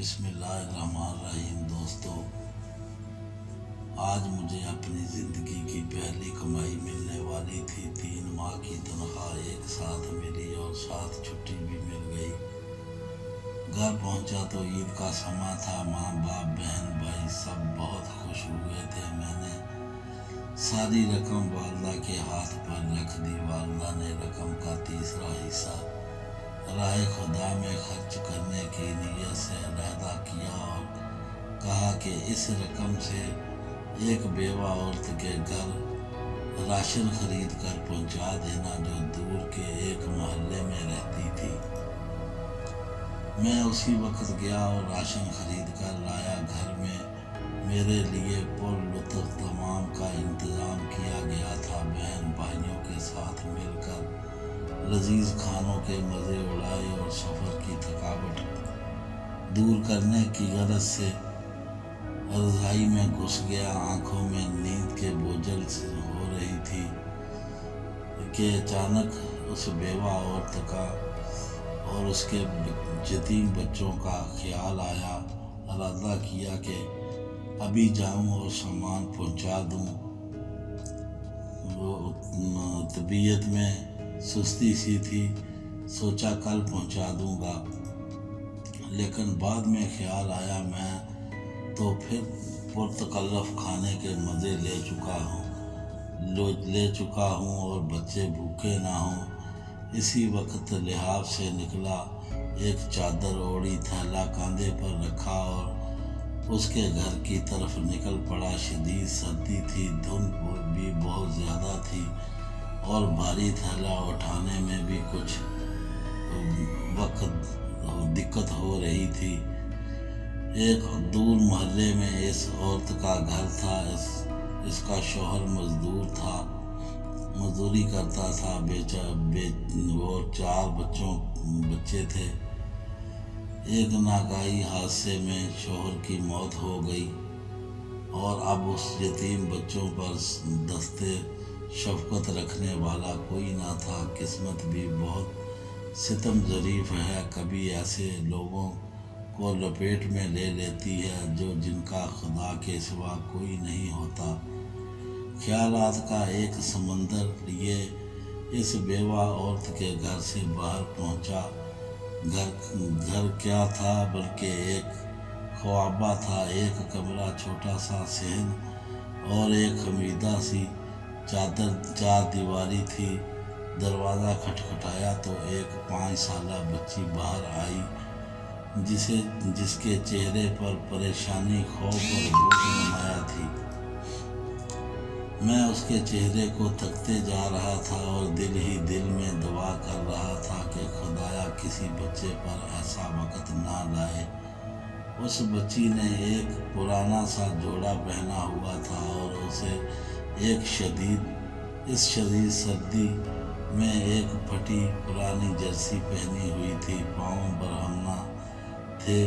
بسم اللہ الرحمن الرحیم۔ دوستو، آج مجھے اپنی زندگی کی پہلی کمائی ملنے والی تھی۔ 3 ماہ کی تنخواہ ایک ساتھ ملی اور ساتھ چھٹی بھی مل گئی۔ گھر پہنچا تو عید کا سماں تھا۔ ماں باپ بہن بھائی سب بہت خوش ہوئے تھے۔ میں نے ساری رقم والدہ کے ہاتھ پر رکھ دی۔ والدہ نے رقم کا تیسرا حصہ راہ خدا میں خرچ کرنے کی نیت سے علیحدہ کیا اور کہا کہ اس رقم سے ایک بیوہ عورت کے گھر راشن خرید کر پہنچا دینا جو دور کے ایک محلے میں رہتی تھی۔ میں اسی وقت گیا اور راشن خرید کر لایا۔ گھر میں میرے لیے پر لطف تمام کا انتظام کیا گیا تھا۔ بہن بھائیوں کے ساتھ مل کر لذیذ کھانوں کے مزے اڑائے اور سفر کی تھکاوٹ دور کرنے کی غرض سے رضائی میں گھس گیا۔ آنکھوں میں نیند کے بوجھل سے ہو رہی تھی کہ اچانک اس بیوہ عورت کا اور اس کے یتیم بچوں کا خیال آیا۔ ارادہ کیا کہ ابھی جاؤں اور سامان پہنچا دوں۔ وہ طبیعت میں سستی سی تھی، سوچا کل پہنچا دوں گا، لیکن بعد میں خیال آیا میں تو پھر پرتکلف کھانے کے مزے لے چکا ہوں اور بچے بھوکے نہ ہوں۔ اسی وقت لحاف سے نکلا، ایک چادر اوڑھی، تھیلا کاندھے پر رکھا اور اس کے گھر کی طرف نکل پڑا۔ شدید سردی تھی، دھند بھی بہت زیادہ تھی اور بھاری تھیلا اٹھانے میں بھی کچھ وقت دقت ہو رہی تھی۔ ایک دور محلے میں اس عورت کا گھر تھا۔ اس کا شوہر مزدور تھا، مزدوری کرتا تھا اور 4 بچے تھے۔ ایک ناگہانی حادثے میں شوہر کی موت ہو گئی اور اب اس یتیم بچوں پر دستے شفقت رکھنے والا کوئی نہ تھا۔ قسمت بھی بہت ستم ظریف ہے، کبھی ایسے لوگوں کو لپیٹ میں لے لیتی ہے جن کا خدا کے سوا کوئی نہیں ہوتا۔ خیالات کا ایک سمندر لیے اس بیوہ عورت کے گھر سے باہر پہنچا۔ گھر کیا تھا بلکہ ایک خوابہ تھا۔ ایک کمرہ، چھوٹا سا صحن اور ایک خمیدہ سی چار دیواری تھی۔ دروازہ کھٹکھٹایا تو ایک 5 سالہ بچی باہر آئی جس کے چہرے پر پریشانی، خوف اور بھوک نمایاں تھی۔ میں اس کے چہرے کو تکتے جا رہا تھا اور دل ہی دل میں دعا کر رہا تھا کہ خدایا کسی بچے پر ایسا وقت نہ لائے۔ اس بچی نے ایک پرانا سا جوڑا پہنا ہوا تھا اور اسے اس شدید سردی میں ایک پھٹی پرانی جرسی پہنی ہوئی تھی۔ پاؤں برہنہ تھے،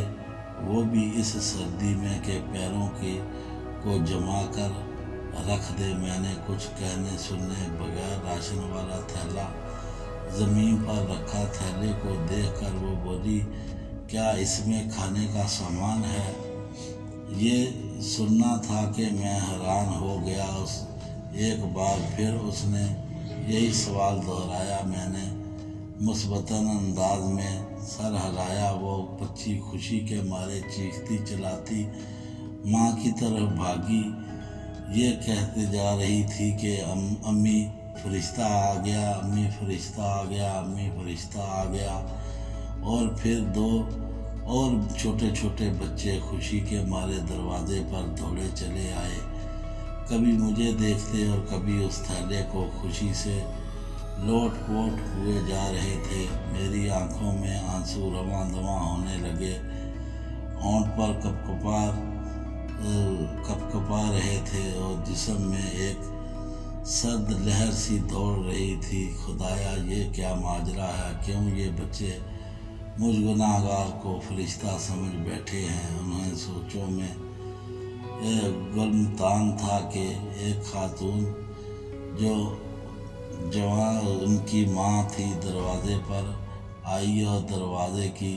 وہ بھی اس سردی میں کہ پیروں کو جما کر رکھ دے۔ میں نے کچھ کہنے سننے بغیر راشن والا تھیلا زمین پر رکھا۔ تھیلے کو دیکھ کر وہ بولی، کیا اس میں کھانے کا سامان ہے؟ یہ سننا تھا کہ میں حیران ہو گیا۔ ایک بار پھر اس نے یہی سوال دہرایا۔ میں نے مثبتاً انداز میں سر ہلایا۔ وہ بچی خوشی کے مارے چیختی چلاتی ماں کی طرف بھاگی، یہ کہتے جا رہی تھی کہ امی فرشتہ آ گیا، امی فرشتہ آ گیا، امی فرشتہ آ گیا۔ اور پھر 2 اور چھوٹے چھوٹے بچے خوشی کے مارے دروازے پر دوڑے چلے آئے، کبھی مجھے دیکھتے اور کبھی اس تھیلے کو خوشی سے لوٹ پوٹ ہوئے جا رہے تھے۔ میری آنکھوں میں آنسو رواں دواں ہونے لگے، ہونٹ پر کپکپا رہے تھے اور جسم میں ایک سرد لہر سی دوڑ رہی تھی۔ خدایا یہ کیا ماجرا ہے؟ کیوں یہ بچے مجھ گناہگار کو فرشتہ سمجھ بیٹھے ہیں؟ انہیں سوچوں میں گلمتان تھا کہ ایک خاتون جو جوان ان کی ماں تھی دروازے پر آئی اور دروازے کی